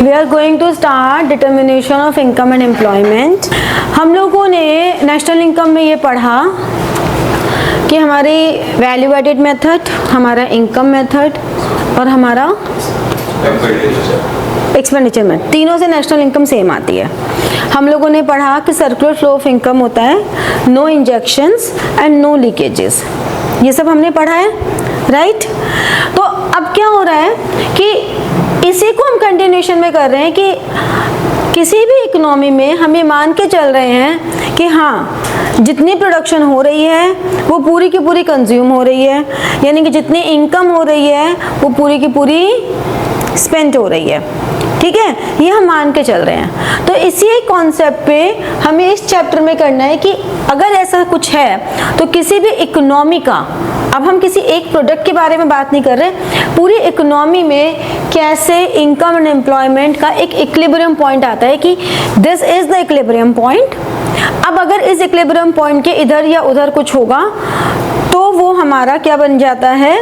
We are going to start determination of income and employment. हम लोगों ने national income में ये पढ़ा कि हमारी वैल्यू एडेड मेथड, हमारा इनकम मेथड और हमारा एक्सपेंडिचर मेथड, तीनों से नेशनल इनकम सेम आती है। हम लोगों ने पढ़ा कि सर्कुलर फ्लो ऑफ इनकम होता है, no injections and no leakages, ये सब हमने पढ़ा है, राइट। तो अब क्या हो रहा है कि इसी को हम कंटिन्यूशन में कर रहे हैं कि किसी भी इकोनॉमी में हम ये मान के चल रहे हैं कि हाँ, जितनी प्रोडक्शन हो रही है वो पूरी की पूरी कंज्यूम हो रही है, यानी कि जितनी इनकम हो रही है वो पूरी की पूरी स्पेंड हो रही है, ठीक है, ये हम मान के चल रहे हैं। तो इसी एक कॉन्सेप्ट पे हमें इस चैप्टर में करना है कि अगर ऐसा कुछ है तो किसी भी इकोनॉमी का, अब हम किसी एक प्रोडक्ट के बारे में बात नहीं कर रहे, पूरी इकोनॉमी में कैसे इनकम एंड एम्प्लॉयमेंट का एक इक्विलिब्रियम पॉइंट आता है कि this is the equilibrium point. अब अगर इस इक्विलिब्रियम पॉइंट के इधर या उधर कुछ होगा तो वो हमारा क्या बन जाता है,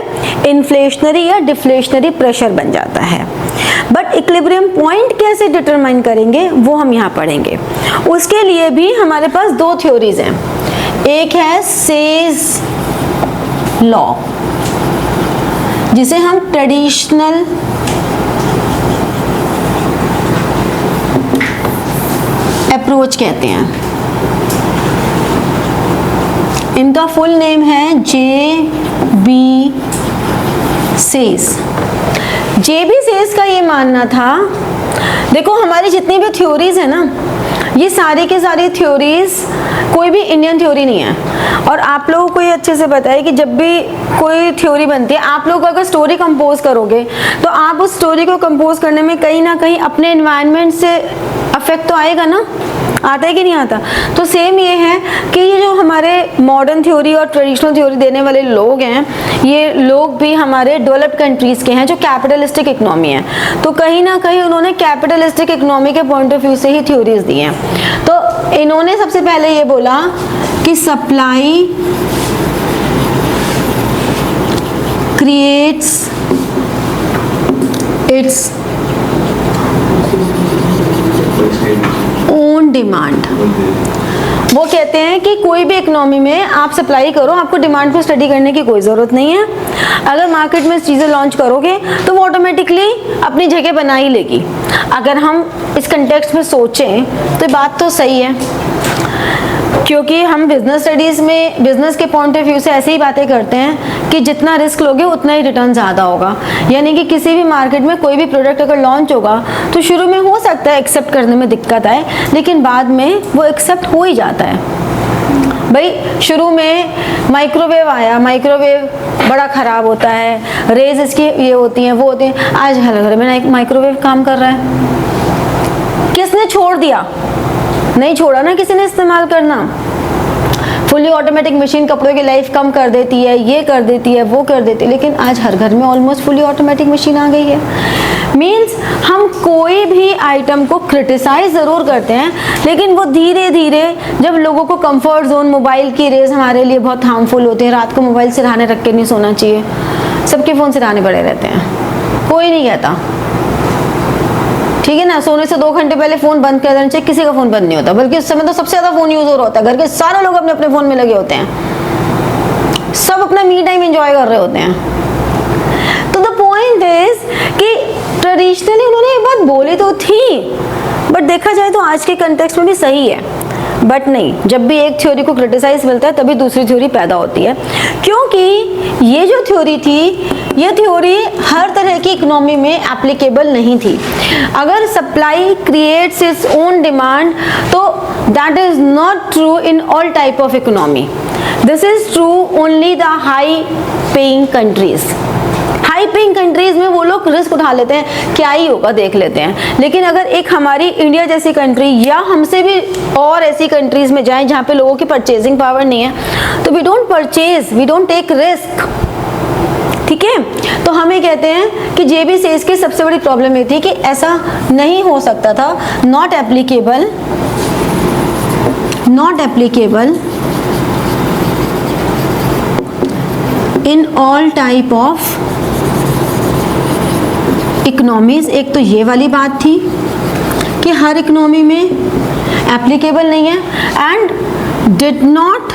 इन्फ्लेशनरी या डिफ्लेशनरी प्रेशर बन जाता है। बट इक्विलिब्रियम पॉइंट कैसे डिटरमाइन करेंगे वो हम यहाँ पढ़ेंगे। उसके लिए भी हमारे पास दो थ्योरीज हैं, एक है सेज लॉ जिसे हम ट्रेडिशनल अप्रोच कहते हैं, इनका फुल नेम है जे.बी. सेज। जे.बी. सेज का ये मानना था, देखो हमारी जितनी भी थ्योरीज है ना, ये सारी की सारी थ्योरीज कोई भी इंडियन थ्योरी नहीं है। और आप लोगों को ये अच्छे से पता है कि जब भी कोई थ्योरी बनती है, आप लोग अगर स्टोरी कंपोज करोगे तो आप उस स्टोरी को कंपोज करने में कहीं ना कहीं अपने एनवायरनमेंट से अफेक्ट तो आएगा ना, आता है कि नहीं आता। तो सेम ये है कि ये जो हमारे मॉडर्न थ्योरी और ट्रेडिशनल थ्योरी देने वाले लोग हैं, ये लोग भी हमारे डेवलप्ड कंट्रीज के हैं जो कैपिटलिस्टिक इकोनॉमी है। तो कहीं ना कहीं उन्होंने कैपिटलिस्टिक इकोनॉमी के पॉइंट ऑफ व्यू से ही थ्योरीज दी हैं। तो इन्होंने सबसे पहले ये बोला कि supply creates its own demand. वो कहते हैं कि कोई भी इकोनॉमी में आप सप्लाई करो, आपको डिमांड को स्टडी करने की कोई ज़रूरत नहीं है। अगर मार्केट में चीज़ें लॉन्च करोगे तो वो ऑटोमेटिकली अपनी जगह बना ही लेगी। अगर हम इस कंटेक्स्ट में सोचें तो बात तो सही है, क्योंकि हम बिजनेस स्टडीज़ में बिजनेस के पॉइंट ऑफ व्यू से ऐसे ही बातें करते हैं कि जितना रिस्क लोगे उतना ही रिटर्न ज़्यादा होगा। यानी कि किसी भी मार्केट में कोई भी प्रोडक्ट अगर लॉन्च होगा तो शुरू में हो सकता है एक्सेप्ट करने में दिक्कत आए, लेकिन बाद में वो एक्सेप्ट हो ही जाता है। भाई शुरू में माइक्रोवेव आया, माइक्रोवेव बड़ा ख़राब होता है, रेज इसकी ये होती हैं वो होती हैं, आज हर घर में एक माइक्रोवेव काम कर रहा है। किसने छोड़ दिया? नहीं छोड़ा ना किसी ने इस्तेमाल करना। फुली ऑटोमेटिक मशीन कपड़ों की लाइफ कम कर देती है, ये कर देती है, वो कर देती है, लेकिन आज हर घर में ऑलमोस्ट फुली ऑटोमेटिक मशीन आ गई है। मीन्स हम कोई भी आइटम को क्रिटिसाइज ज़रूर करते हैं, लेकिन वो धीरे धीरे जब लोगों को कंफर्ट जोन, मोबाइल की रेज हमारे लिए बहुत हार्मफुल होती है, रात को मोबाइल सिरहाने रख के नहीं सोना चाहिए, सबके फ़ोन सिरहाने पड़े रहते हैं, कोई नहीं कहता, ठीक है ना। सोने से 2 घंटे पहले फोन बंद कर देना चाहिए, किसी का फोन बंद नहीं होता, बल्कि उस समय तो सबसे ज्यादा फोन यूज हो रहा होता है। घर के सारे लोग अपने अपने फोन में लगे होते हैं, सब अपना मी टाइम एंजॉय कर रहे होते हैं। तो द पॉइंट इज कि ट्रेडिशनली उन्होंने ये बात बोली तो थी, बट देखा जाए तो आज के कंटेक्स्ट में भी सही है। बट नहीं, जब भी एक थ्योरी को क्रिटिसाइज मिलता है तभी दूसरी थ्योरी पैदा होती है, क्योंकि ये जो थ्योरी थी, ये थ्योरी हर तरह की इकोनॉमी में एप्लीकेबल नहीं थी। अगर supply creates its own demand तो that is not true in all type of economy. This is true only the high paying countries. High paying countries में वो लोग रिस्क उठा लेते हैं, क्या ही होगा देख लेते हैं। लेकिन अगर एक हमारी इंडिया जैसी कंट्री या हमसे भी और ऐसी कंट्रीज में जाएं जहाँ पे लोगों की परचेजिंग पावर नहीं है, तो we don't purchase, we don't take risk, ठीक है। तो हमें कहते हैं कि जे.बी. सेज की सबसे बड़ी प्रॉब्लम ये थी कि ऐसा नहीं हो सकता था, not applicable in all type of economies, एक तो ये वाली बात थी कि हर इकोनॉमी में एप्लीकेबल नहीं है, and did not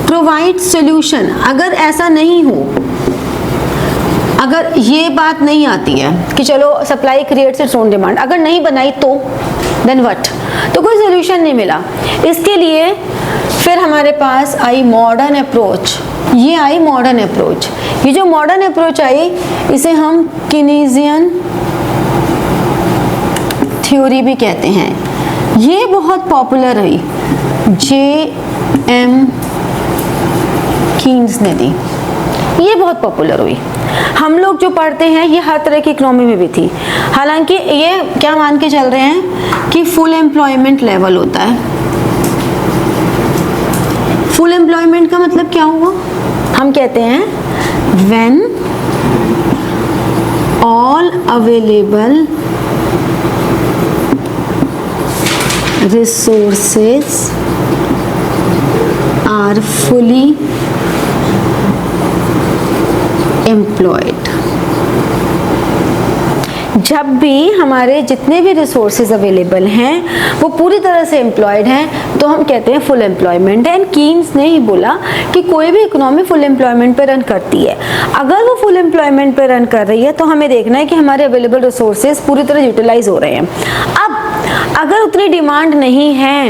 provide solution. अगर ऐसा नहीं हो, अगर ये बात नहीं आती है कि चलो supply creates its own demand, अगर नहीं बनाई तो देन व्हाट, तो कोई सोल्यूशन नहीं मिला। इसके लिए फिर हमारे पास आई मॉडर्न अप्रोच। ये आई मॉडर्न अप्रोच। ये जो मॉडर्न अप्रोच आई, इसे हम कीनेसियन थ्योरी भी कहते हैं। ये बहुत पॉपुलर हुई, J.M. कीन्स ने दी, ये बहुत पॉपुलर हुई। हम लोग जो पढ़ते हैं ये हर तरह की इकोनॉमी में भी थी। हालांकि ये क्या मान के चल रहे हैं कि फुल एम्प्लॉयमेंट लेवल होता है। फुल एम्प्लॉयमेंट का मतलब क्या हुआ? हम कहते हैं when all available resources are fully employed। जब भी हमारे जितने भी रिसोर्सेज अवेलेबल हैं वो पूरी तरह से एम्प्लॉयड हैं, तो हम कहते हैं फुल एम्प्लॉयमेंट है। एंड कीन्स ने ही बोला कि कोई भी इकोनॉमी फुल एम्प्लॉयमेंट पे रन करती है। अगर वो फुल एम्प्लॉयमेंट पे रन कर रही है तो हमें देखना है कि हमारे अवेलेबल रिसोर्सेज पूरी तरह यूटिलाइज हो रहे हैं। अब अगर उतनी डिमांड नहीं है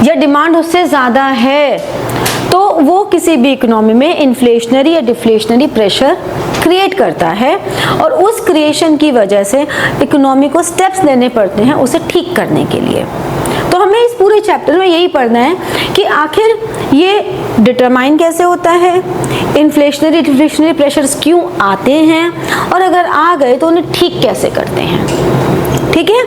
या डिमांड उससे ज़्यादा है, तो वो किसी भी इकोनॉमी में इन्फ्लेशनरी या डिफ्लेशनरी प्रेशर क्रिएट करता है, और उस क्रिएशन की वजह से इकोनॉमी को स्टेप्स लेने पड़ते हैं उसे ठीक करने के लिए। तो हमें इस पूरे चैप्टर में यही पढ़ना है कि आखिर ये डिटरमाइन कैसे होता है, इन्फ्लेशनरी डिफ्लेशनरी प्रेशर्स क्यों आते हैं, और अगर आ गए तो उन्हें ठीक कैसे करते हैं। ठीक है,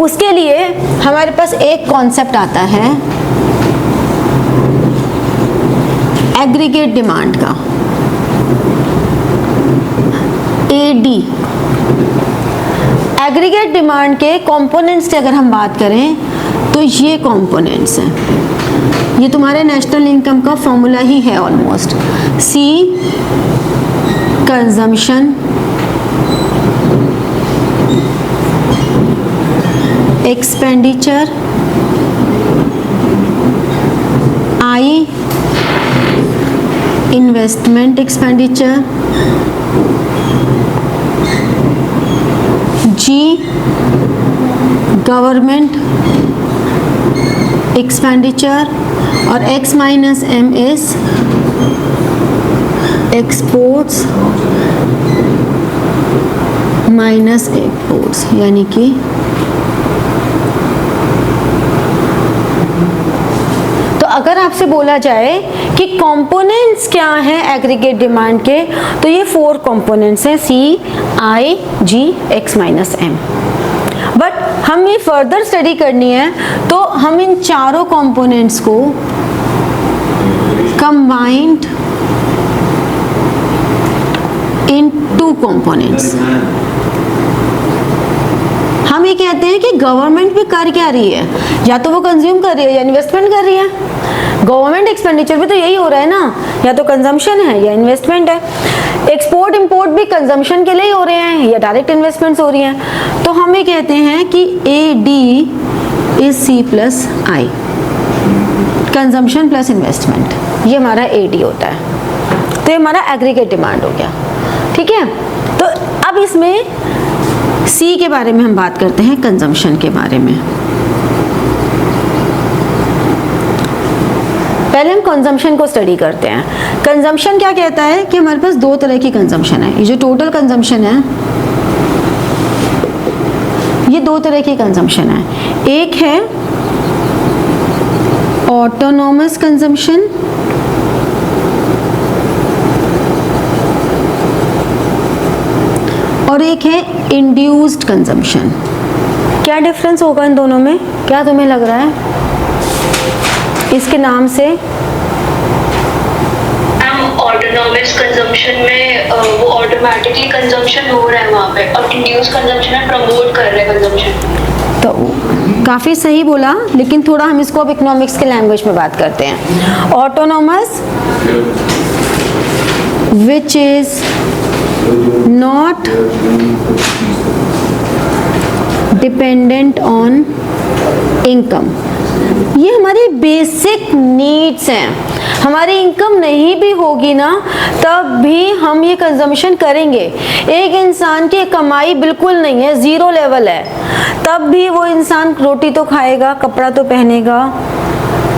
उसके लिए हमारे पास एक कॉन्सेप्ट आता है एग्रीगेट डिमांड का, AD। एग्रीगेट डिमांड के कंपोनेंट्स की अगर हम बात करें तो ये कंपोनेंट्स हैं। ये तुम्हारे नेशनल इनकम का फॉर्मूला ही है almost. C consumption, expenditure, I investment expenditure, G government expenditure, और X minus M is exports minus exports, यानी कि अगर आपसे बोला जाए कि कंपोनेंट्स क्या हैं एग्रीगेट डिमांड के, तो ये 4 कंपोनेंट्स हैं, C, I, G, X minus M। But हमें फर्दर स्टडी करनी है तो हम इन चारों कंपोनेंट्स को कंबाइंड इन 2 कंपोनेंट्स। हम ये कहते हैं कि गवर्नमेंट भी कर क्या रही है, या तो वो कंज्यूम कर रही है या इन्वेस्टमेंट कर रही है। गवर्नमेंट एक्सपेंडिचर भी तो यही हो रहा है ना, या तो कंजम्पशन है या इन्वेस्टमेंट है। एक्सपोर्ट इंपोर्ट भी कंजम्पशन के लिए ही हो रहे हैं या डायरेक्ट इन्वेस्टमेंट्स हो रही हैं। तो हम ये कहते हैं कि AD is C plus I, consumption plus investment, ये हमारा AD होता है। तो ये हमारा एग्रीगेट डिमांड हो गया। ठीक है, तो अब इसमें C के बारे में हम बात करते हैं, कंजम्पशन के बारे में। पहले हम कंजम्पशन को स्टडी करते हैं। कंजम्पशन क्या कहता है कि हमारे पास 2 तरह की कंजम्पशन है। ये जो टोटल कंजम्पशन है, ये 2 तरह की कंजम्पशन है। एक है ऑटोनॉमस कंजम्पशन, और एक है इंड्यूस्ड कंजम्पशन। क्या डिफरेंस होगा इन दोनों में, क्या तुम्हें लग रहा है इसके नाम से? ऑटोनॉमस कंजम्पशन में वो ऑटोमेटिकली कंजम्पशन हो रहा है वहाँ पे, और इंड्यूस कंजम्पशन में प्रमोट कर रहे हैं कंजम्पशन। तो काफ़ी सही बोला, लेकिन थोड़ा हम इसको अब इकोनॉमिक्स के लैंग्वेज में बात करते हैं। Autonomous which is not dependent on income। ये हमारी बेसिक नीड्स हैं। हमारी इनकम नहीं भी होगी ना तब भी हम ये कंजम्पशन करेंगे। एक इंसान की कमाई बिल्कुल नहीं है, ज़ीरो लेवल है, तब भी वो इंसान रोटी तो खाएगा, कपड़ा तो पहनेगा,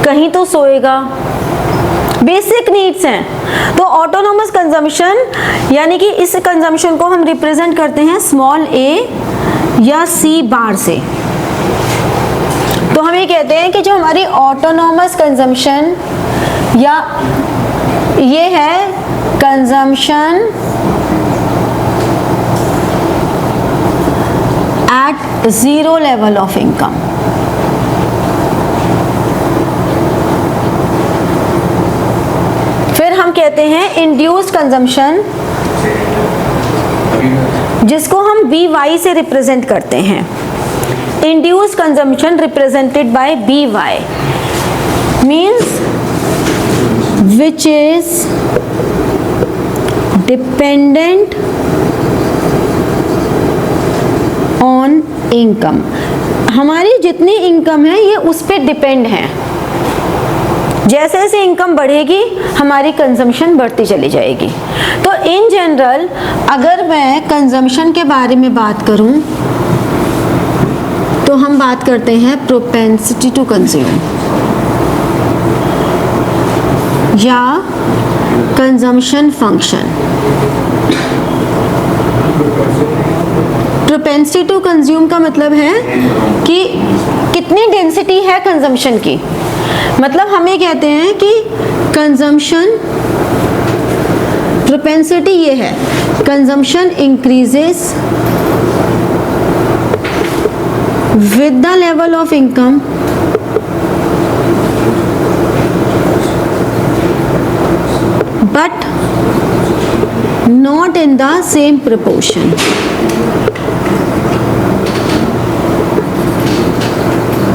कहीं तो सोएगा। बेसिक नीड्स हैं। तो ऑटोनोमस कंजम्पशन यानी कि इस कंजम्पशन को हम रिप्रेजेंट करते हैं स्मॉल a या c बार से। तो हम ये कहते हैं कि जो हमारी ऑटोनोमस कंजम्पशन या ये है consumption at zero level of income. फिर हम कहते हैं इंड्यूस्ड कंजम्पशन, जिसको हम BY से रिप्रेजेंट करते हैं। Induced consumption represented by BY means which is dependent on income। हमारी जितनी इनकम है ये उस पे डिपेंड है। जैसे जैसे इनकम बढ़ेगी हमारी कंजम्पशन बढ़ती चली जाएगी। तो इन जनरल अगर मैं कंजम्पशन के बारे में बात करूं तो हम बात करते हैं प्रोपेंसिटी टू कंज्यूम या consumption function. Propensity to consume का मतलब है कि कितनी डेंसिटी है कंजम्पशन की। मतलब हम ये कहते हैं कि कंजम्पशन प्रोपेंसिटी ये है, consumption increases with the level of income but not in the same proportion।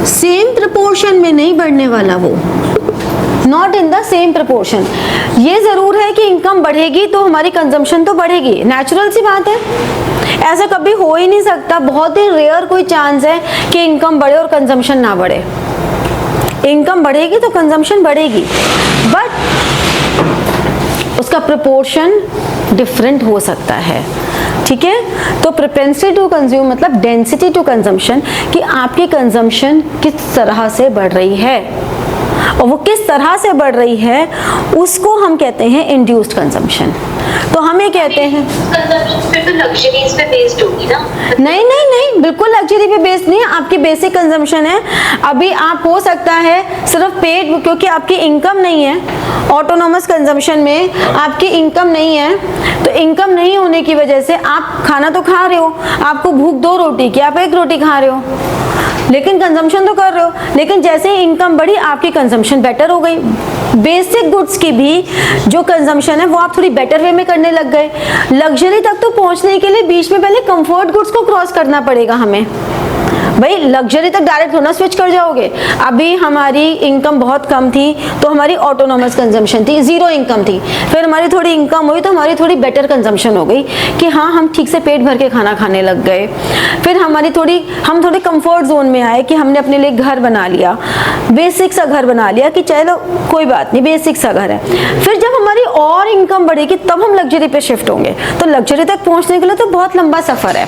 Same proportion में नहीं बढ़ने वाला वो, not in the same proportion. ये जरूर है कि इनकम बढ़ेगी तो हमारी कंजम्पशन तो बढ़ेगी, नेचुरल सी बात है, ऐसा कभी हो ही नहीं सकता। बहुत ही रेयर कोई चांस है कि इनकम बढ़े और कंजम्पशन ना बढ़े। इनकम बढ़ेगी तो कंजम्पशन बढ़ेगी, बट उसका प्रपोर्शन डिफरेंट हो सकता है। ठीक है, तो प्रोपेंसिटी टू कंज्यूम मतलब डेंसिटी टू कंजम्पशन, कि आपकी कंजम्पशन किस तरह से बढ़ रही है और वो किस तरह से बढ़ रही है उसको हम कहते हैं इंड्यूस्ड कंजम्पशन। तो हम ये कहते हैं कंजम्पशन फिर तो लग्जरीज पे बेस्ड होगी ना? नहीं नहीं नहीं, बिल्कुल लग्जरी पे बेस्ड नहीं है, आपकी बेसिक कंजम्पशन है। अभी आप हो सकता है सिर्फ पेट, क्योंकि आपकी इनकम नहीं है, ऑटोनोमस कंजम्पशन में आपकी इनकम नहीं है, तो इनकम नहीं होने की वजह से आप खाना तो खा रहे हो, आपको भूख 2 रोटी की, आप 1 रोटी खा रहे हो, लेकिन कंजम्पशन तो कर रहे हो। लेकिन जैसे ही इनकम बढ़ी आपकी कंजम्पशन बेटर हो गई। बेसिक गुड्स की भी जो कंजम्पशन है वो आप थोड़ी बेटर वे में करने लग गए। लग्जरी तक तो पहुंचने के लिए बीच में पहले कंफर्ट गुड्स को क्रॉस करना पड़ेगा हमें। भाई लग्जरी तक डायरेक्ट थोड़ा स्विच कर जाओगे। अभी हमारी इनकम बहुत कम थी तो हमारी ऑटोनोमस कंजम्पशन थी, 0 इनकम थी। फिर हमारी थोड़ी इनकम हुई तो हमारी थोड़ी बेटर कंजम्पशन हो गई कि हाँ हम ठीक से पेट भर के खाना खाने लग गए। फिर हम थोड़ी कंफर्ट जोन में आए कि हमने अपने लिए घर बना लिया, बेसिक सा घर बना लिया कि चलो कोई बात नहीं, बेसिक सा घर है। फिर जब हमारी और इनकम बढ़ेगी तब हम लग्जरी पे शिफ्ट होंगे। तो लग्जरी तक पहुंचने के लिए तो बहुत लंबा सफर है।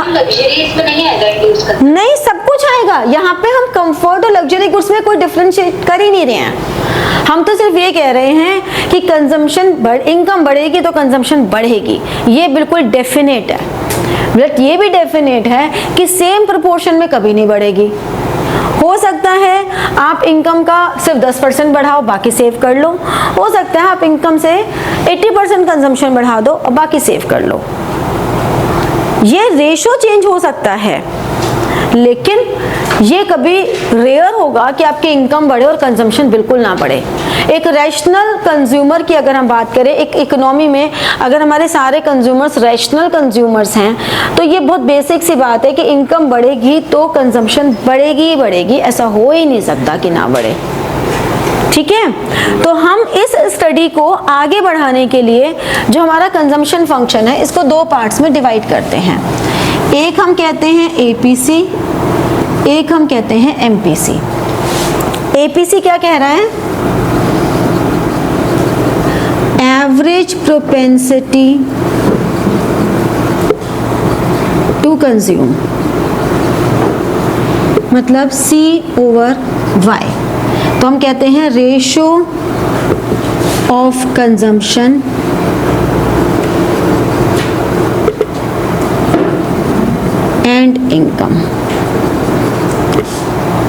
लग्जरी इसमें नहीं आएगा इंड्यूस करना? नहीं, सब कुछ आएगा। यहाँ पे हम कंफर्ट और लग्जरी गुड्स में कोई डिफरेंशिएट कर ही नहीं रहे हैं। हम तो सिर्फ ये कह रहे हैं कि इनकम बढ़ेगी तो कंजम्पशन बढ़ेगी, ये बिल्कुल डेफिनेट है। बट ये भी डेफिनेट है कि सेम प्रोपोर्शन में कभी नहीं बढ़ेगी। हो सकता है आप इनकम का सिर्फ 10% बढ़ाओ, बाकी सेव कर लो। हो सकता है आप इनकम से 80% कंजम्पशन बढ़ा दो और बाकी सेव कर लो। ये रेशो चेंज हो सकता है, लेकिन ये कभी रेयर होगा कि आपकी इनकम बढ़े और कंजम्पशन बिल्कुल ना बढ़े। एक रैशनल कंज्यूमर की अगर हम बात करें, एक इकोनॉमी में अगर हमारे सारे कंज्यूमर्स रैशनल कंज्यूमर्स हैं तो ये बहुत बेसिक सी बात है कि इनकम बढ़ेगी तो कंजम्पशन बढ़ेगी ही बढ़ेगी, ऐसा हो ही नहीं सकता कि ना बढ़े। ठीक है, तो हम इस स्टडी को आगे बढ़ाने के लिए जो हमारा कंजम्पशन फंक्शन है इसको दो पार्ट्स में डिवाइड करते हैं। एक हम कहते हैं एपीसी, एक हम कहते हैं एमपीसी। एपीसी क्या कह रहा है? एवरेज प्रोपेंसिटी टू कंज्यूम, मतलब C ओवर Y। तो हम कहते हैं ratio of consumption and income.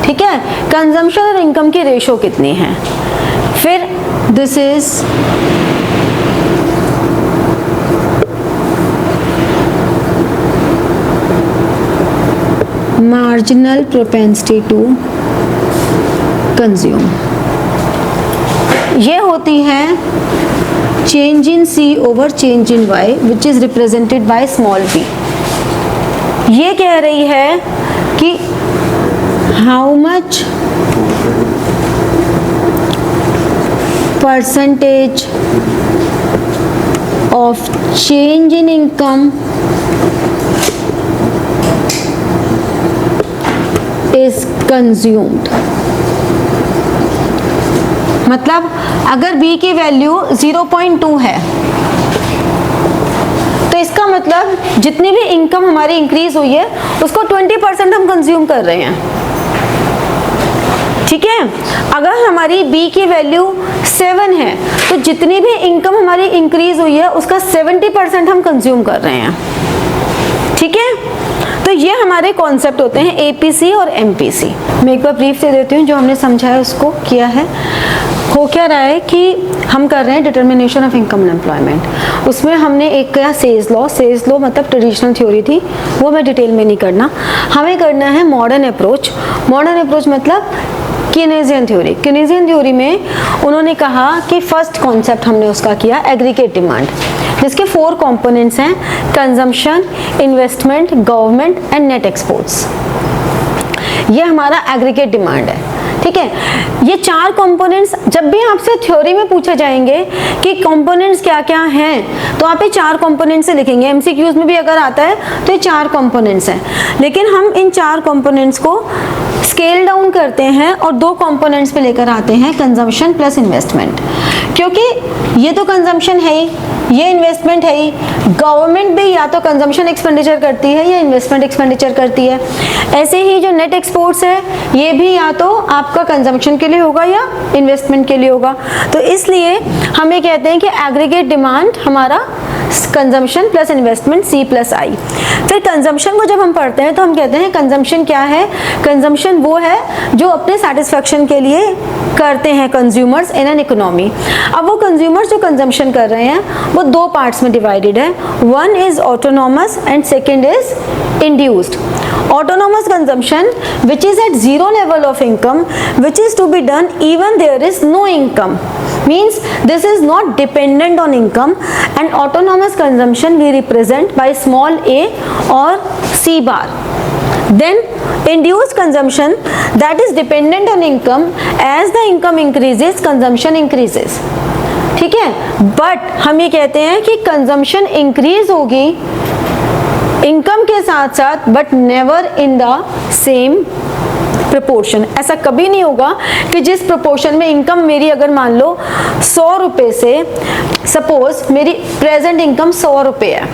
ठीक है, कंजम्पशन और इनकम की रेशो कितनी है। फिर this is marginal propensity to consume. ये होती है change in C over change in Y which is represented by small p। ये कह रही है कि how much percentage of change in income is consumed। मतलब अगर B की वैल्यू 0.2 है तो इसका मतलब जितनी भी इनकम हमारी इंक्रीज हुई है उसको 20% हम कंज्यूम कर रहे हैं। ठीक है, अगर हमारी B की वैल्यू 7 है तो जितनी भी इनकम हमारी इंक्रीज हुई है उसका 70% हम कंज्यूम कर रहे हैं। ठीक है, तो ये हमारे कॉन्सेप्ट होते हैं एपीसी और एमपीसी। मैं एक बार ब्रीफ दे देती हूँ जो हमने समझा है उसको किया है। हो क्या रहा है कि हम कर रहे हैं determination of income and employment. उसमें हमने एक किया सेज लॉ। सेज लॉ मतलब ट्रेडिशनल थ्योरी थी, वो मैं डिटेल में नहीं करना। हमें करना है मॉडर्न अप्रोच। मॉडर्न अप्रोच मतलब कीनेसियन थ्योरी। कीनेसियन थ्योरी में उन्होंने कहा कि फर्स्ट कॉन्सेप्ट हमने उसका किया एग्रीगेट डिमांड, जिसके 4 कंपोनेंट्स हैं consumption, investment, government and net exports. ये हमारा एग्रीगेट डिमांड है। ठीक है, ये 4 कंपोनेंट्स जब भी आपसे थ्योरी में पूछे जाएंगे कि कंपोनेंट्स क्या क्या हैं तो आप ये 4 कंपोनेंट्स से लिखेंगे। एमसीक्यूज में भी अगर आता है तो ये 4 कंपोनेंट्स हैं, लेकिन हम इन 4 कंपोनेंट्स को स्केल डाउन करते हैं और 2 कंपोनेंट्स पे लेकर आते हैं कंजम्पशन प्लस इन्वेस्टमेंट। क्योंकि ये तो कंजम्पशन है ही, ये इन्वेस्टमेंट है ही। गवर्नमेंट भी या तो कंजम्पशन एक्सपेंडिचर करती है या इन्वेस्टमेंट एक्सपेंडिचर करती है। ऐसे ही जो नेट एक्सपोर्ट्स है ये भी या तो आपका कंजम्पशन के लिए होगा या इन्वेस्टमेंट के लिए होगा। तो इसलिए हम ये कहते हैं कि एग्रीगेट डिमांड हमारा consumption plus investment C plus I। फिर कंजम्पशन को जब हम पढ़ते हैं तो हम कहते हैं कंजम्पशन क्या है। कंजम्पशन वो है जो अपने सेटिस्फेक्शन के लिए करते हैं कंज्यूमर्स इन एन इकोनॉमी। अब वो कंज्यूमर्स जो कंजम्पशन कर रहे हैं वो 2 पार्ट्स में डिवाइडेड है। One is autonomous and second is induced. Autonomous consumption, which is at 0 level of income, which is to be done even there is no income, means this is not dependent on income, and autonomous consumption we represent by small a or C bar. Then induced consumption, that is dependent on income. As the income increases, consumption increases. ठीक है, but हम ये कहते हैं कि consumption increase होगी income के साथ साथ, but never in the same proportion. ऐसा कभी नहीं होगा कि जिस प्रपोर्शन में इनकम मेरी अगर मान लो 100 रुपये से, सपोज मेरी प्रेजेंट इनकम 100 रुपये है,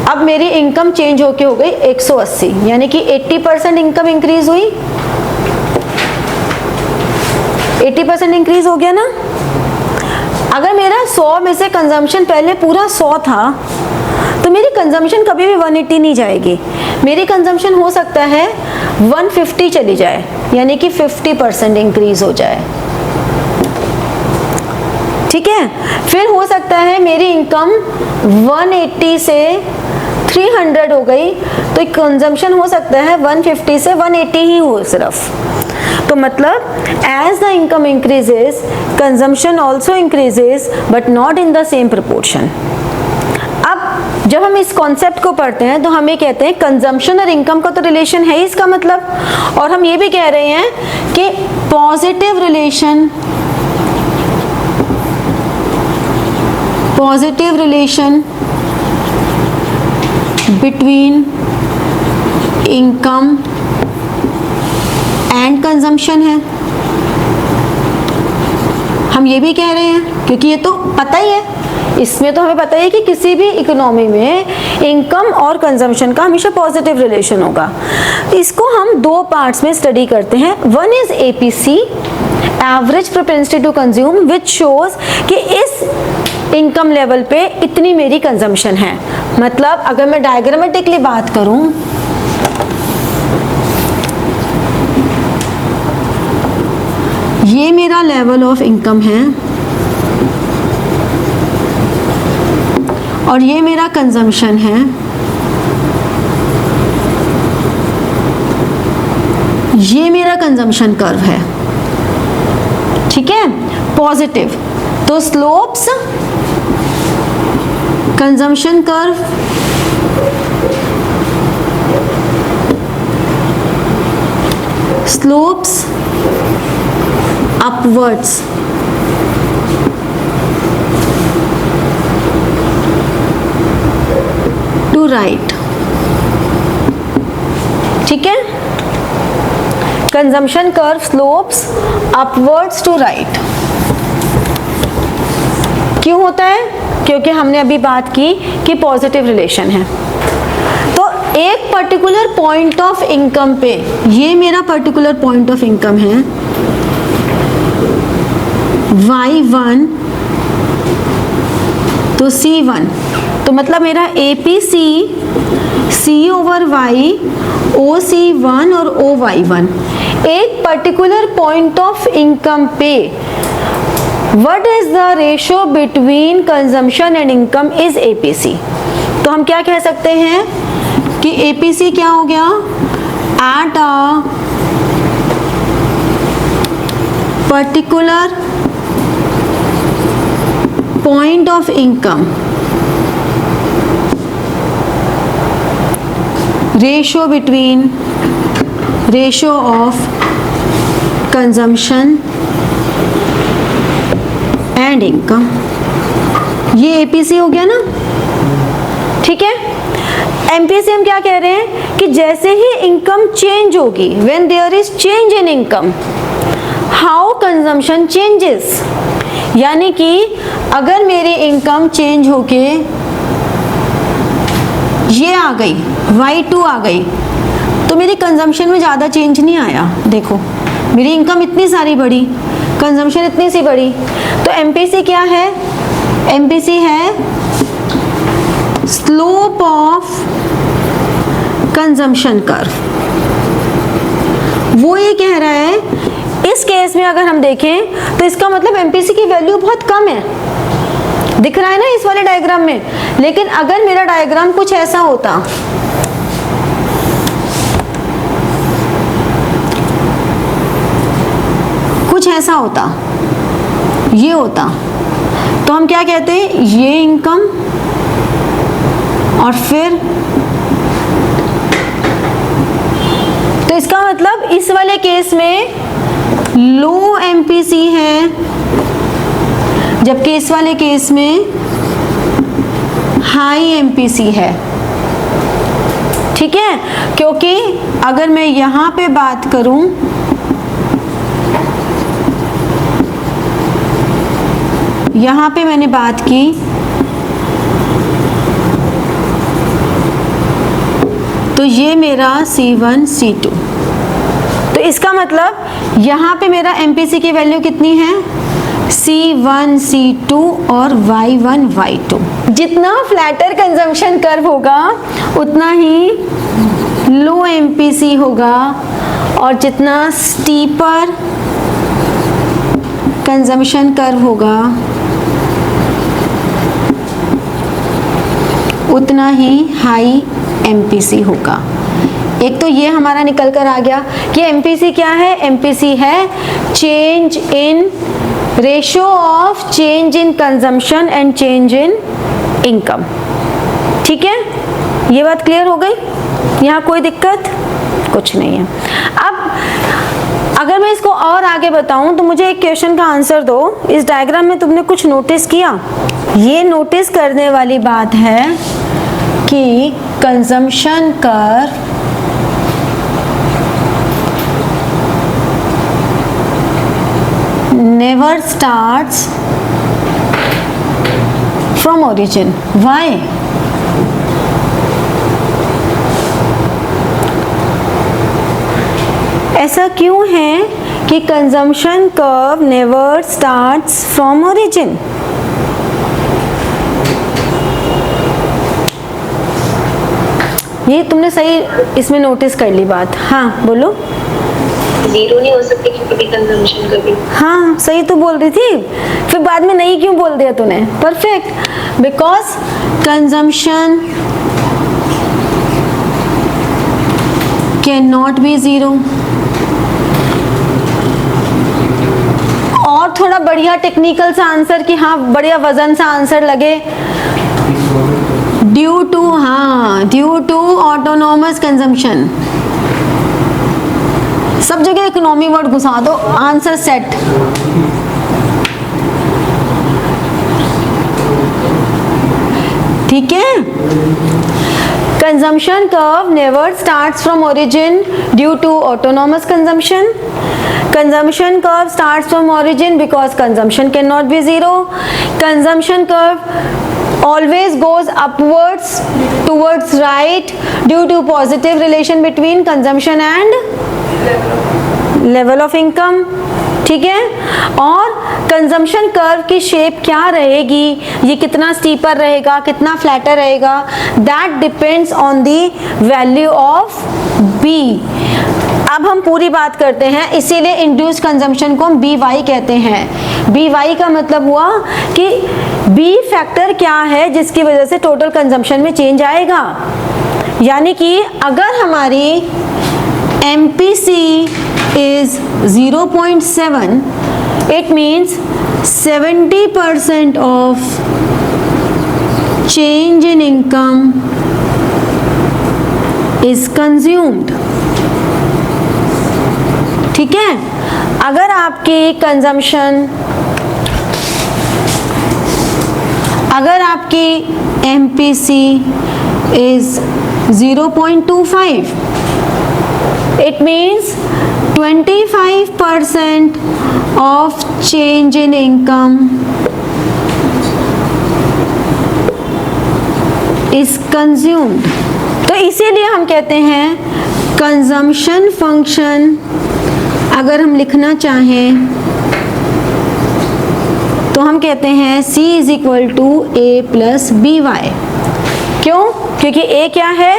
अब मेरी इनकम चेंज होके हो गई 180, यानी कि 80% इनकम इंक्रीज हुई। 80% इंक्रीज हो गया ना। अगर मेरा 100 में से कंजम्पशन पहले पूरा 100 था तो मेरी कंजम्पशन कभी भी 180 नहीं जाएगी। मेरी कंजम्पशन हो सकता है 150 चली जाए, यानी कि 50% इंक्रीज हो जाए। ठीक है, फिर हो सकता है मेरी इनकम 180 से 300 हो गई, तो कंजम्पशन हो सकता है 150 से 180 ही हो सिर्फ। तो मतलब as the income increases consumption also increases but not in the same proportion. अब जब हम इस कॉन्सेप्ट को पढ़ते हैं तो हम ये कहते हैं कंजम्पशन और इनकम का तो रिलेशन है इसका मतलब, और हम ये भी कह रहे हैं कि positive relation positive relation between income and consumption है। हम ये भी कह रहे हैं क्योंकि ये तो पता ही है, इसमें तो हमें पता ही है कि किसी भी इकोनॉमी में इनकम और कंजम्पशन का हमेशा पॉजिटिव रिलेशन होगा। इसको हम दो पार्ट्स में स्टडी करते हैं। One is APC, average propensity to consume, which shows कि इस इनकम लेवल पे इतनी मेरी कंजम्पशन है। मतलब अगर मैं डायग्रामेटिकली बात करूं, ये मेरा लेवल ऑफ इनकम है और ये मेरा कंजम्पशन है। ये मेरा कंजम्पशन कर्व है, ठीक है, पॉजिटिव। तो slopes consumption curve slopes upwards, to right, ठीक है। Consumption curve slopes upwards to right. क्यों होता है? क्योंकि हमने अभी बात की कि पॉजिटिव रिलेशन है। तो एक पर्टिकुलर पॉइंट ऑफ इनकम पे, ये मेरा पर्टिकुलर पॉइंट ऑफ इनकम है Y1 तो C1, तो मतलब मेरा APC C over Y, OC1 और OY1 एक पर्टिकुलर पॉइंट ऑफ इनकम पे what is the ratio between consumption and income is APC। तो हम क्या कह सकते हैं कि APC क्या हो गया, at a particular point of income, ratio between ratio of consumption and income, ये APC हो गया ना, ठीक है। MPC हम क्या कह रहे हैं कि जैसे ही इनकम चेंज होगी, when there is change in income, how consumption changes, यानी कि अगर मेरी इनकम चेंज होके ये आ गई, Y2 आ गई, तो मेरी कंजम्पशन में ज़्यादा चेंज नहीं आया। देखो मेरी इनकम इतनी सारी बढ़ी, कंजम्पशन इतनी सी बढ़ी। तो MPC क्या है? MPC है स्लोप ऑफ कंजम्पशन कर्व। वो ये कह रहा है इस केस में अगर हम देखें तो इसका मतलब MPC की वैल्यू बहुत कम है, दिख रहा है ना इस वाले डायग्राम में। लेकिन अगर मेरा डायग्राम कुछ ऐसा होता, कुछ ऐसा होता, ये होता, तो हम क्या कहते हैं, ये इनकम और फिर, तो इसका मतलब इस वाले केस में लो MPC है, जबकि इस वाले केस में हाई MPC है, ठीक है। क्योंकि अगर मैं यहां पे बात करूं, यहां पे मैंने बात की तो ये मेरा C1 C2, तो इसका मतलब यहाँ पे मेरा MPC की वैल्यू कितनी है, C1 C2 और Y1 Y2। जितना फ्लैटर कंजम्पशन कर्व होगा उतना ही लो MPC होगा, और जितना स्टीपर कंजम्पशन कर्व होगा उतना ही हाई MPC होगा। एक तो ये हमारा निकल कर आ गया कि MPC क्या है, MPC है change in ratio of change in consumption and change in income, ठीक है। ये बात क्लियर हो गई, यहाँ कोई दिक्कत कुछ नहीं है। अब अगर मैं इसको और आगे बताऊं तो मुझे एक क्वेश्चन का आंसर दो। इस डायग्राम में तुमने कुछ नोटिस किया? ये नोटिस करने वाली बात है कि consumption curve never starts from origin. Why? ऐसा क्यों है कि consumption curve never starts from origin? ये तुमने सही इसमें नोटिस कर ली बात। हाँ बोलो। जीरो नहीं हो सकती कि कभी कंजम्पशन कभी। हाँ सही तो बोल रही थी, फिर बाद में नहीं क्यों बोल दिया तूने? Perfect, because consumption can not be zero. और थोड़ा बढ़िया टेक्निकल सा आंसर कि हाँ बढ़िया वजन सा आंसर लगे, ड्यू टू ऑटोनॉमस कंजम्पशन। सब जगह इकोनॉमी वर्ड घुसा दो, आंसर सेट। ठीक है, consumption curve never starts from origin due to autonomous consumption. Consumption curve starts from origin because consumption cannot be zero. Consumption curve always goes upwards towards right due to positive relation between consumption and level of income. ठीक है, और consumption curve की shape क्या रहेगी, ये कितना steeper रहेगा, कितना फ्लैटर रहेगा, that depends on the value of B. अब हम पूरी बात करते हैं, इसीलिए इंड्यूस्ड कंजम्पशन को हम बी वाई कहते हैं। बी वाई का मतलब हुआ कि बी फैक्टर क्या है जिसकी वजह से टोटल कंजम्पशन में चेंज आएगा। यानी कि अगर हमारी MPC is 0.7, it means 70% of change in income is consumed. ठीक है, अगर आपकी कंजम्पशन, अगर आपकी MPC is 0.25, it means 25% of change in income is consumed. तो इसीलिए हम कहते हैं कंजम्पशन फंक्शन अगर हम लिखना चाहें तो हम कहते हैं C is equal to A plus B Y. क्यों? क्योंकि A क्या है?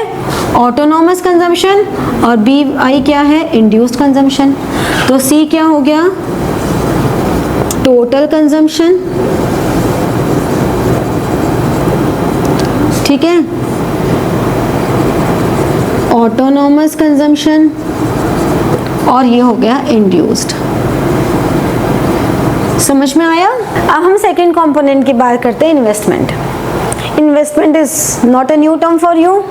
ऑटोनॉमस कंजम्पशन, और बी आई क्या है? Induced consumption. तो C क्या हो गया? Total consumption. ठीक है, ऑटोनॉमस कंजम्पशन, और ये हो गया इंड्यूस्ड। समझ में आया? अब हम सेकेंड कंपोनेंट की बात करते हैं, investment. Investment is not a new term for you.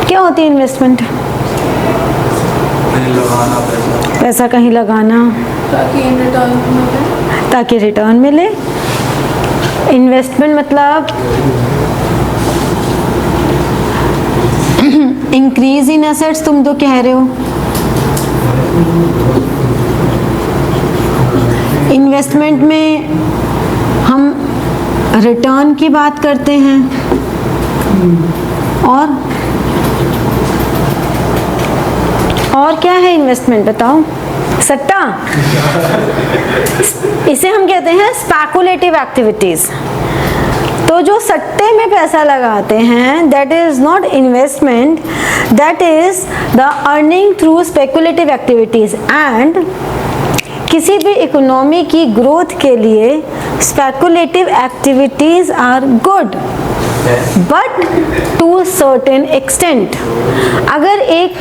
क्या होती है इन्वेस्टमेंट? पैसा कहीं लगाना ताकि रिटर्न मिले। इन्वेस्टमेंट मतलब इंक्रीज इन एसेट्स, तुम तो कह रहे हो। इन्वेस्टमेंट में हम रिटर्न की बात करते हैं, और क्या है इन्वेस्टमेंट बताओ? सट्टा, इसे हम कहते हैं स्पेकुलेटिव एक्टिविटीज। तो जो सट्टे में पैसा लगाते हैं that is not investment, that is the earning through speculative activities. And किसी भी इकोनॉमी की ग्रोथ के लिए speculative activities are good, but to certain extent. अगर एक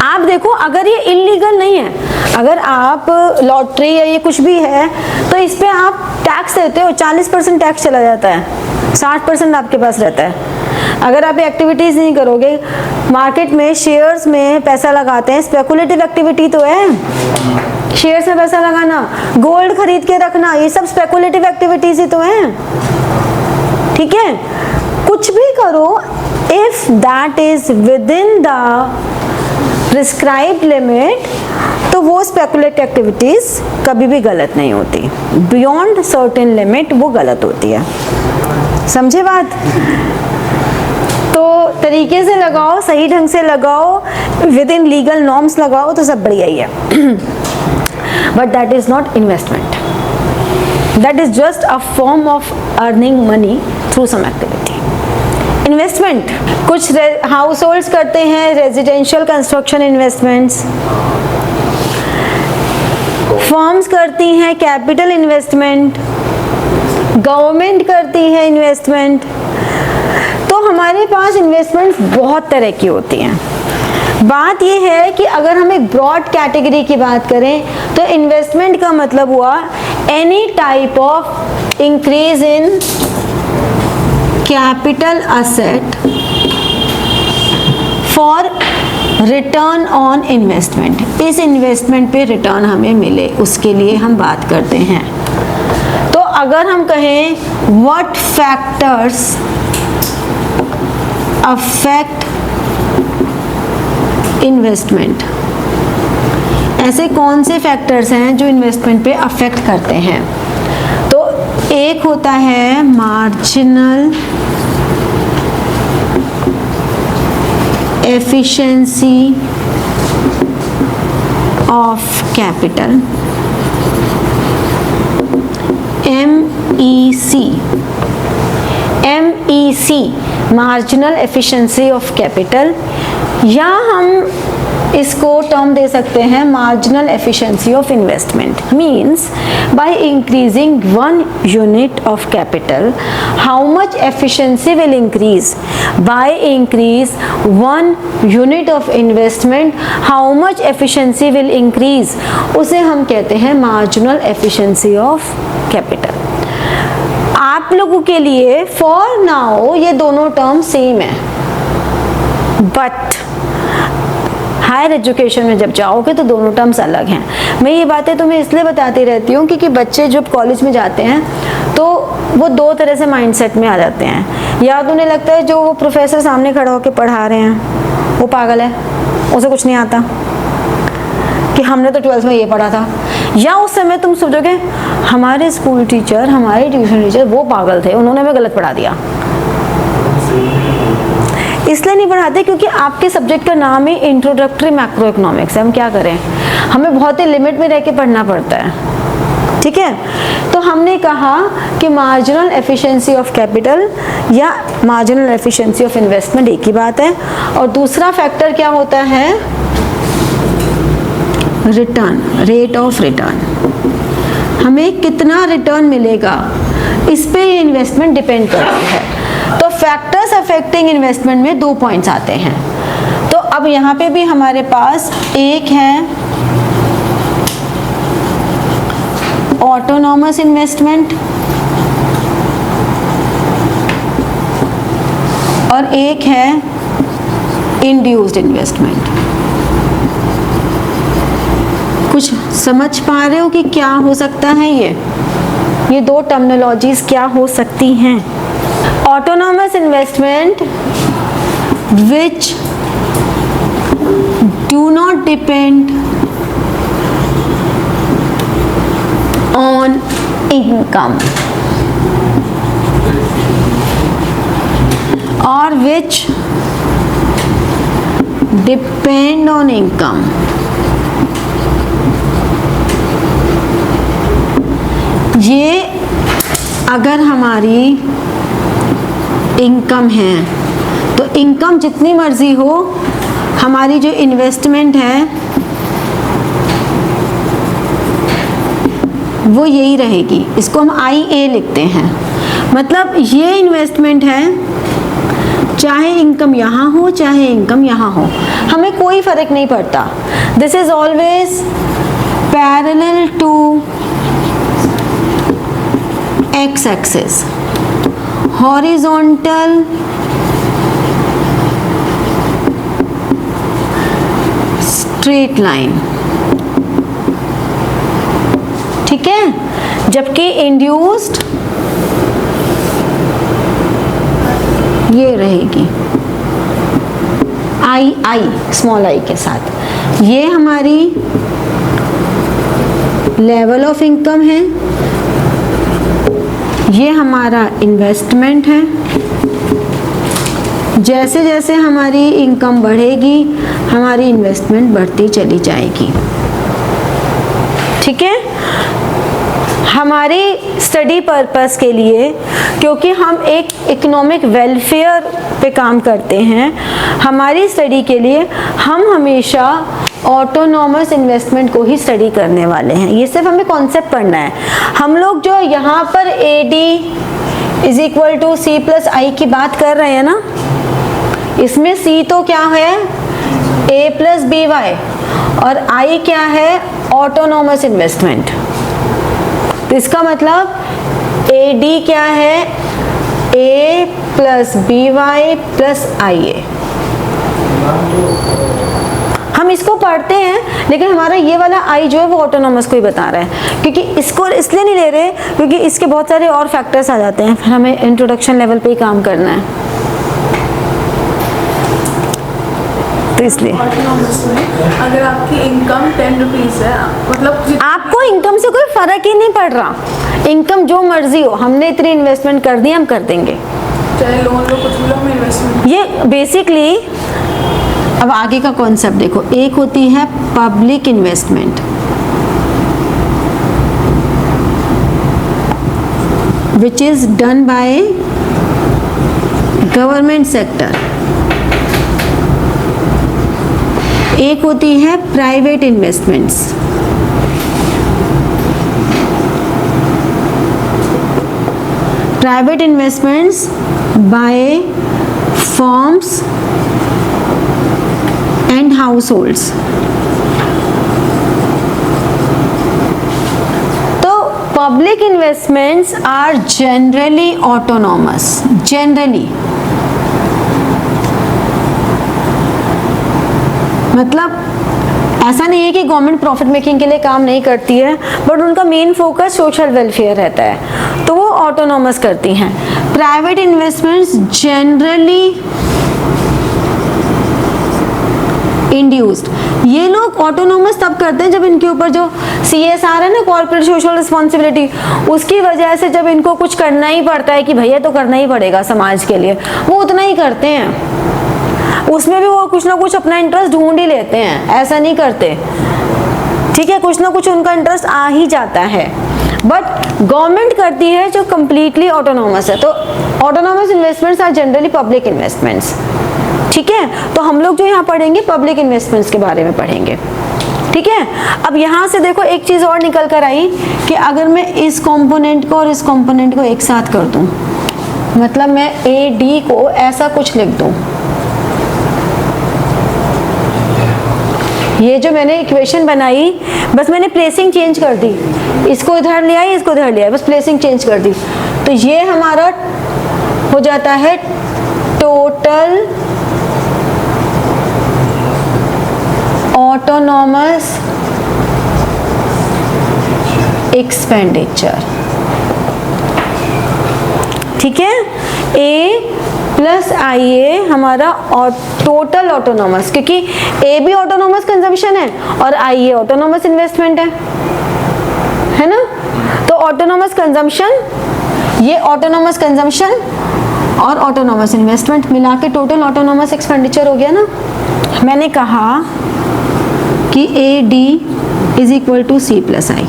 आप देखो, अगर ये इलीगल नहीं है, अगर आप लॉटरी या ये कुछ भी है तो इस पे आप टैक्स देते हो, 40% टैक्स चला जाता है, 60% आपके पास रहता है। अगर आप एक्टिविटीज़ नहीं करोगे, मार्केट में शेयर्स में पैसा लगाते हैं, स्पेकुलेटिव एक्टिविटी तो है। शेयर्स में पैसा लगाना, गोल्ड खरीद के रखना, ये सब स्पेकुलेटिव एक्टिविटीज ही तो हैं। ठीक है, कुछ भी करो, if that is with in the prescribed limit, तो वो स्पेकुलेटिव एक्टिविटीज कभी भी गलत नहीं होती। बियॉन्ड सर्टेन लिमिट वो गलत होती है। समझे बात? तो तरीके से लगाओ, सही ढंग से लगाओ, विद इन लीगल नॉर्म्स लगाओ तो सब बढ़िया ही है। But that is not investment, that is just a form of earning money through some activity. Investment कुछ हाउस होल्ड्स करते हैं, रेजिडेंशियल कंस्ट्रक्शन इन्वेस्टमेंट्स, फर्म्स करती हैं कैपिटल इन्वेस्टमेंट, गवर्नमेंट करती है इन्वेस्टमेंट। तो हमारे पास इन्वेस्टमेंट्स बहुत तरह की होती हैं। बात यह है कि अगर हम एक ब्रॉड कैटेगरी की बात करें तो इन्वेस्टमेंट का मतलब हुआ any type of increase in capital asset for return on investment. इस इन्वेस्टमेंट पे रिटर्न हमें मिले, उसके लिए हम बात करते हैं। तो अगर हम कहें व्हाट फैक्टर्स अफेक्ट इन्वेस्टमेंट, ऐसे कौन से फैक्टर्स हैं जो इन्वेस्टमेंट पे अफेक्ट करते हैं? तो एक होता है marginal efficiency of capital, MEC, marginal efficiency of capital, या हम इसको टर्म दे सकते हैं marginal efficiency of investment. Means by increasing 1 unit of capital, how much efficiency will increase? By increase 1 unit of investment, how much efficiency will increase? उसे हम कहते हैं marginal efficiency of capital. आप लोगों के लिए फॉर नाउ ये दोनों टर्म सेम है, बट हायर एजुकेशन में जब जाओगे तो दोनों टर्म्स अलग हैं। मैं ये बातें तुम्हें इसलिए बताती रहती हूँ क्योंकि बच्चे जब कॉलेज में जाते हैं तो वो दो तरह से माइंडसेट में आ जाते हैं। या तो उन्हें लगता है जो वो प्रोफेसर सामने खड़ा होकर पढ़ा रहे हैं वो पागल है, उसे कुछ नहीं आता, कि हमने तो 12th में ये पढ़ा था। या उस समय तुम सोचोगे हमारे स्कूल टीचर, हमारे ट्यूशन टीचर वो पागल थे, उन्होंने हमें गलत पढ़ा दिया। इसलिए नहीं पढ़ाते क्योंकि आपके सब्जेक्ट का नाम ही इंट्रोडक्टरी मैक्रो इकोनॉमिक्स है। हम क्या करें, हमें बहुत ही लिमिट में रह के पढ़ना पड़ता है। ठीक है, तो हमने कहा कि मार्जिनल एफिशिएंसी ऑफ कैपिटल या मार्जिनल एफिशिएंसी ऑफ इन्वेस्टमेंट एक ही बात है। और दूसरा फैक्टर क्या होता है? Return, rate of return. हमें कितना रिटर्न मिलेगा इस पे इन्वेस्टमेंट डिपेंड करती है। तो फैक्टर्स अफेक्टिंग इन्वेस्टमेंट में 2 पॉइंट्स आते हैं। तो अब यहाँ पे भी हमारे पास एक है ऑटोनॉमस इन्वेस्टमेंट और एक है इंड्यूस्ड इन्वेस्टमेंट। कुछ समझ पा रहे हो कि क्या हो सकता है? ये दो टर्मिनोलॉजीज क्या हो सकती हैं? Autonomous investment which do not depend on income or which depend on income. ये अगर हमारी इनकम है तो इनकम जितनी मर्जी हो, हमारी जो इन्वेस्टमेंट है वो यही रहेगी। इसको हम IA लिखते हैं। मतलब ये इन्वेस्टमेंट है, चाहे इनकम यहाँ हो चाहे इनकम यहाँ हो, हमें कोई फर्क नहीं पड़ता। This is always parallel to x axis, horizontal straight line, ठीक है, जबकि इंड्यूस्ड ये रहेगी आई स्मॉल आई के साथ। ये हमारी लेवल ऑफ इनकम है, ये हमारा इन्वेस्टमेंट है। जैसे जैसे हमारी इनकम बढ़ेगी हमारी इन्वेस्टमेंट बढ़ती चली जाएगी, ठीक है। हमारी स्टडी पर्पस के लिए, क्योंकि हम एक इकोनॉमिक वेलफेयर पे काम करते हैं, हमारी स्टडी के लिए हम हमेशा ऑटोनॉमस इन्वेस्टमेंट को ही स्टडी करने वाले हैं। ये सिर्फ हमें कॉन्सेप्ट पढ़ना है। हम लोग जो यहाँ पर AD is equal to C plus I की बात कर रहे हैं ना, इसमें C तो क्या है A प्लस BY और I क्या है ऑटोनॉमस इन्वेस्टमेंट। तो इसका मतलब AD क्या है A plus BY plus IA। हम इसको पढ़ते हैं लेकिन हमारा ये वाला I जो है वो ऑटोनॉमस को ही बता रहा है, क्योंकि इसको इसलिए नहीं ले रहे क्योंकि इसके बहुत सारे और फैक्टर्स आ जाते हैं, फिर हमें इंट्रोडक्शन लेवल पे ही काम करना है, तो इसलिए ऑटोनॉमस में अगर आपकी इनकम 10 रुपीज़ है, मतलब आपको इनकम से कोई फर्क ही नहीं पड़ रहा, इनकम जो मर्जी हो, हमने इतनी इन्वेस्टमेंट कर दी हम कर देंगे, चाहे लोन लो कुछ भी लो, हम इन्वेस्टमेंट। ये बेसिकली। अब आगे का कॉन्सेप्ट देखो, एक होती है public investment, which is done by government sector. एक होती है private investments, private investments by firms and households. तो public investments are generally autonomous, generally मतलब ऐसा नहीं है कि गवर्नमेंट प्रॉफिट मेकिंग के लिए काम नहीं करती है, बट उनका मेन फोकस सोशल वेलफेयर रहता है, तो वो ऑटोनॉमस करती हैं। Private investments generally induced. ये लोग ऑटोनॉमस तब करते हैं जब इनके ऊपर जो CSR है ना, कॉर्पोरेट सोशल रिस्पॉन्सिबिलिटी, उसकी वजह से जब इनको कुछ करना ही पड़ता है कि भैया तो करना ही पड़ेगा समाज के लिए, वो उतना ही करते हैं। उसमें भी वो कुछ ना कुछ अपना इंटरेस्ट ढूंढ ही लेते हैं, ऐसा नहीं करते, ठीक है, कुछ ना कुछ उनका इंटरेस्ट आ ही जाता है, बट गवर्नमेंट करती है जो कंप्लीटली ऑटोनॉमस है। तो autonomous investments are generally public investments, ठीक है। तो हम लोग जो यहाँ पढ़ेंगे पब्लिक इन्वेस्टमेंट्स के बारे में पढ़ेंगे, ठीक है। अब यहाँ से देखो एक चीज और निकल कर आई कि अगर मैं इस कंपोनेंट को और इस कंपोनेंट को एक साथ कर दूं, मतलब मैं AD को ऐसा कुछ लिख दूं, ये जो मैंने इक्वेशन बनाई बस मैंने प्लेसिंग चेंज कर दी, इसको इधर ले आई इसको इधर ले आई, बस प्लेसिंग चेंज कर दी, तो ये हमारा हो जाता है टोटल ऑटोनॉमस एक्सपेंडिचर, ठीक है। A प्लस IA हमारा टोटल ऑटोनॉमस, क्योंकि A भी ऑटोनॉमस कंजम्पशन है और IA ऑटोनॉमस इन्वेस्टमेंट है ना। तो ऑटोनॉमस कंजम्पशन, ये ऑटोनॉमस कंजम्पशन और ऑटोनॉमस इन्वेस्टमेंट मिला के टोटल ऑटोनॉमस एक्सपेंडिचर हो गया ना। मैंने कहा कि AD is equal to C plus I,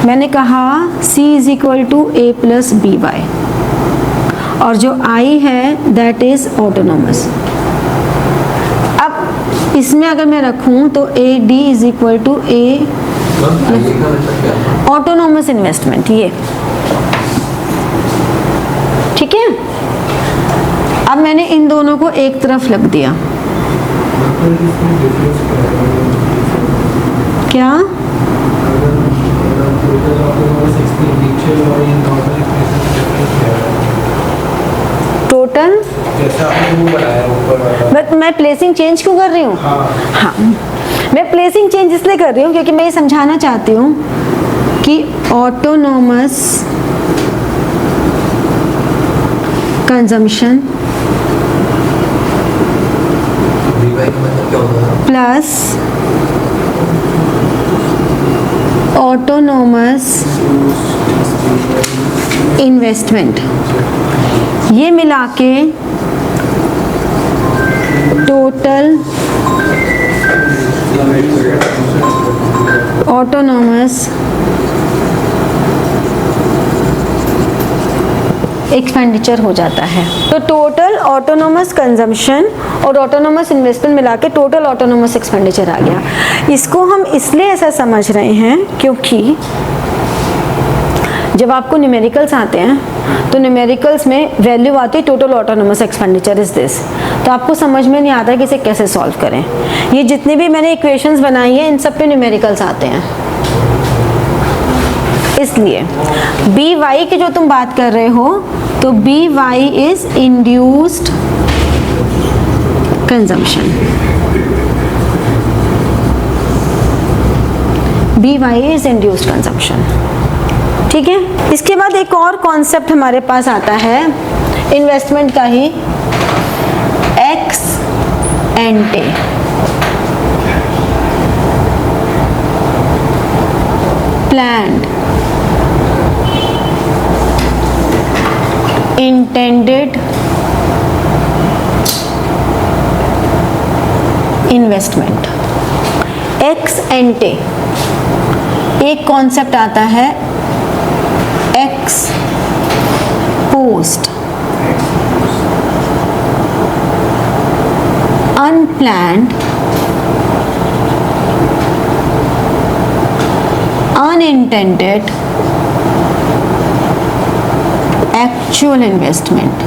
मैंने कहा C is equal to A plus BY, और जो I है दैट इज ऑटोनॉमस। अब इसमें अगर मैं रखूं तो AD is equal to A autonomous investment, ये ठीक है। अब मैंने इन दोनों को एक तरफ रख दिया, क्या टोटल, जैसे आपने वो बनाया ऊपर वाला। बट मैं प्लेसिंग चेंज क्यों कर रही हूँ? हाँ, मैं प्लेसिंग चेंज इसलिए कर रही हूँ क्योंकि मैं ये समझाना चाहती हूँ कि ऑटोनोमस कंजम्पशन VY का मतलब क्या होता है? प्लस ऑटोनोमस इन्वेस्टमेंट, ये मिला के टोटल ऑटोनोमस एक्सपेंडिचर हो जाता है। तो टोटल ऑटोनोमस कंजम्पशन और ऑटोनोमस इन्वेस्टमेंट मिला के टोटल ऑटोनोमस एक्सपेंडिचर आ गया। इसको हम इसलिए ऐसा समझ रहे हैं क्योंकि जब आपको न्यूमेरिकल्स आते हैं तो न्यूमेरिकल्स में वैल्यू आती है total autonomous expenditure is this, तो आपको समझ में नहीं आता कि इसे कैसे सॉल्व करें। ये जितनी भी मैंने इक्वेशंस बनाई है इन सब पे न्यूमेरिकल्स आते हैं, इसलिए बी वाई की जो तुम बात कर रहे हो तो B Y is induced consumption, B Y is induced consumption. ठीक है, इसके बाद एक और कॉन्सेप्ट हमारे पास आता है इन्वेस्टमेंट का ही, ex ante. Planned intended investment, ex ante. एक कॉन्सेप्ट आता है ex post, unplanned unintended actual investment.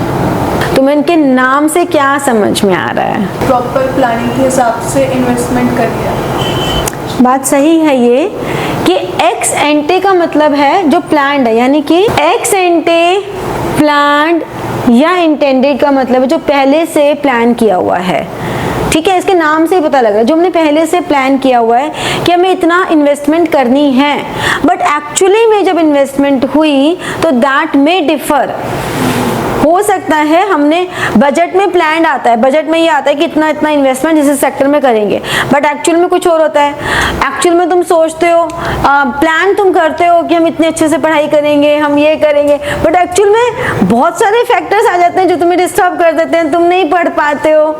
तुम्हें इनके नाम से क्या समझ में आ रहा है? प्रॉपर प्लानिंग के हिसाब से इन्वेस्टमेंट करिए। बात सही है ये कि एक्स एंटे का मतलब है जो प्लान्ड है, यानी कि एक्स एंटे प्लान्ड या इंटेंडेड का मतलब है जो पहले से प्लान किया हुआ है। ठीक है, इसके नाम से ही पता लग रहा है जो हमने पहले से प्लान किया हुआ है कि हमें इतना इन्वेस्टमेंट करनी है, बट एक्चुअली में जब इन्वेस्टमेंट हुई तो दैट में डिफर हो सकता है। हमने बजट में प्लान आता है, बजट में ये आता है कि इतना इतना इन्वेस्टमेंट इस सेक्टर में करेंगे, बट एक्चुअल में कुछ और होता है। एक्चुअल में तुम सोचते हो, प्लान तुम करते हो कि हम इतने अच्छे से पढ़ाई करेंगे, हम ये करेंगे, बट एक्चुअल में बहुत सारे फैक्टर्स आ जाते हैं जो तुम्हें डिस्टर्ब कर देते हैं, तुम नहीं पढ़ पाते हो।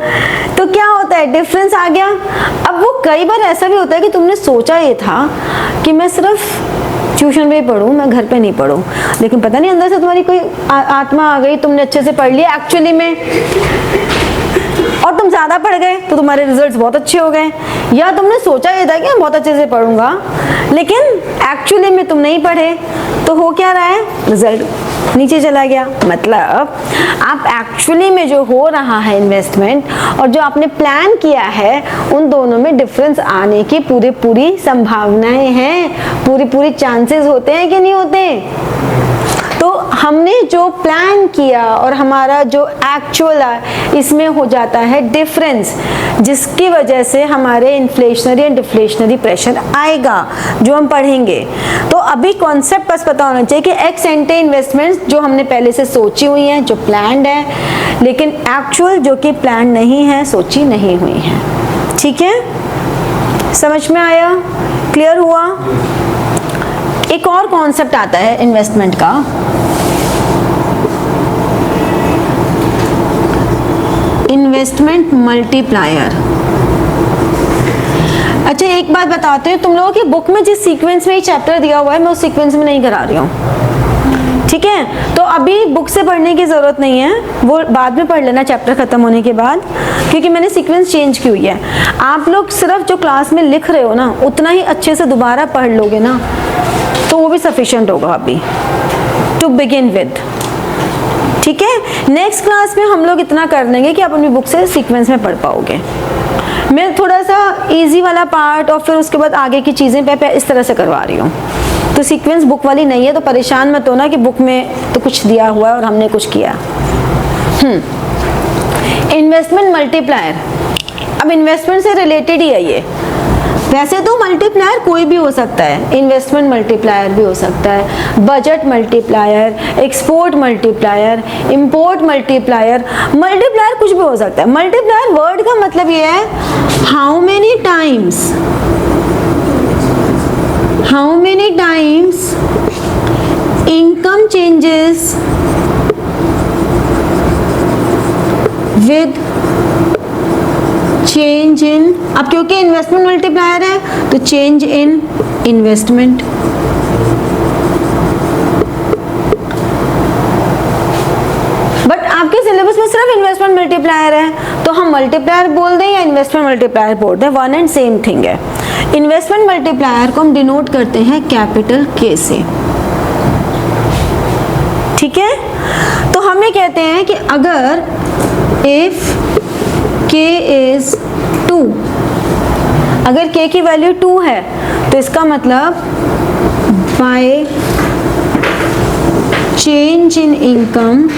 तो क्या होता है, डिफरेंस आ गया। अब वो कई बार ऐसा भी होता है कि तुमने सोचा ये था कि मैं सिर्फ ट्यूशन में ही पढ़ूं, मैं घर पे नहीं पढ़ूं, लेकिन पता नहीं अंदर से तुम्हारी कोई आत्मा आ गई, तुमने अच्छे से पढ़ लिया एक्चुअली में, और तुम ज्यादा पढ़ गए तो तुम्हारे रिजल्ट्स बहुत अच्छे हो गए। या तुमने सोचा ये था कि मैं बहुत अच्छे से पढ़ूंगा, लेकिन एक्चुअली में तुम नहीं पढ़े, तो हो क्या रहा है, रिजल्ट नीचे चला गया। मतलब आप एक्चुअली में जो हो रहा है इन्वेस्टमेंट और जो आपने प्लान किया है, उन दोनों में डिफरेंस आने की पूरी संभावनाएं हैं, पूरी चांसेस होते हैं कि नहीं होते। तो हमने जो प्लान किया और हमारा जो एक्चुअल है, इसमें हो जाता है डिफरेंस, जिसकी वजह से हमारे इन्फ्लेशनरी एंड डिफ्लेशनरी प्रेशर आएगा, जो हम पढ़ेंगे। तो अभी कॉन्सेप्ट बस पता होना चाहिए कि एक्स एंटे इन्वेस्टमेंट्स जो हमने पहले से सोची हुई हैं, जो प्लान्ड है, लेकिन एक्चुअल जो कि प्लान नहीं है, सोची नहीं हुई है। ठीक है, समझ में आया, क्लियर हुआ? एक और कॉन्सेप्ट आता है इन्वेस्टमेंट का, इन्वेस्टमेंट मल्टीप्लायर। अच्छा, एक बात बताते हैं, तुम लोगों की बुक में जिस सीक्वेंस में ये चैप्टर दिया हुआ है, मैं उस सीक्वेंस में नहीं करा रही हूँ। ठीक है, तो अभी बुक से पढ़ने की जरूरत नहीं है, वो बाद में पढ़ लेना चैप्टर खत्म होने के बाद, क्योंकि मैंने सीक्वेंस चेंज की हुई है। आप लोग सिर्फ जो क्लास में लिख रहे हो ना, उतना ही अच्छे से दोबारा पढ़ लोगे ना, तो वो भी सफिशिएंट होगा अभी टू बिगिन विद। ठीक है, नेक्स्ट क्लास में हम लोग इतना कर लेंगे कि आप अपनी बुक से सीक्वेंस में पढ़ पाओगे। मैं थोड़ा सा इजी वाला पार्ट और फिर उसके बाद आगे की चीज़ें पे इस तरह से करवा रही हूँ। तो सीक्वेंस बुक वाली नहीं है, तो परेशान मत होना कि बुक में तो कुछ दिया हुआ है और हमने कुछ किया। इन्वेस्टमेंट मल्टीप्लायर, अब इन्वेस्टमेंट से रिलेटेड ही है ये। वैसे तो मल्टीप्लायर कोई भी हो सकता है, इन्वेस्टमेंट मल्टीप्लायर भी हो सकता है, budget multiplier, export multiplier, import multiplier, multiplier कुछ भी हो सकता है। मल्टीप्लायर वर्ड का मतलब ये है how many times income changes with change in, अब क्योंकि इन्वेस्टमेंट मल्टीप्लायर है तो चेंज इन इन्वेस्टमेंट। बट आपके सिलेबस में सिर्फ इन्वेस्टमेंट मल्टीप्लायर है, तो हम मल्टीप्लायर बोल दें या इन्वेस्टमेंट मल्टीप्लायर बोल दें, वन एंड सेम थिंग है। इन्वेस्टमेंट मल्टीप्लायर को हम डिनोट करते हैं कैपिटल के से, ठीक है। तो हम ये कहते हैं कि अगर इफ k is 2, अगर k की वैल्यू 2 है तो इसका मतलब बाय चेंज इन इनकम,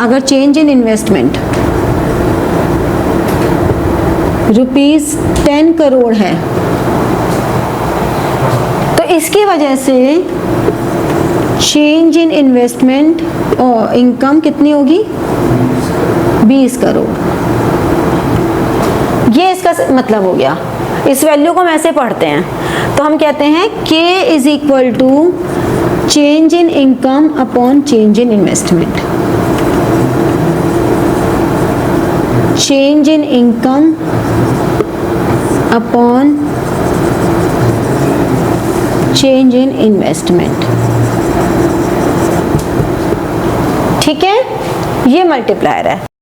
अगर चेंज इन इन्वेस्टमेंट ₹10 करोड़ है तो इसकी वजह से चेंज इन इन्वेस्टमेंट और इनकम कितनी होगी, 20 करोड़। ये इसका मतलब हो गया। इस वैल्यू को हम ऐसे पढ़ते हैं, तो हम कहते हैं K is equal to change in income upon change in investment. Change in income upon change in investment, ठीक है। ये मल्टीप्लायर है।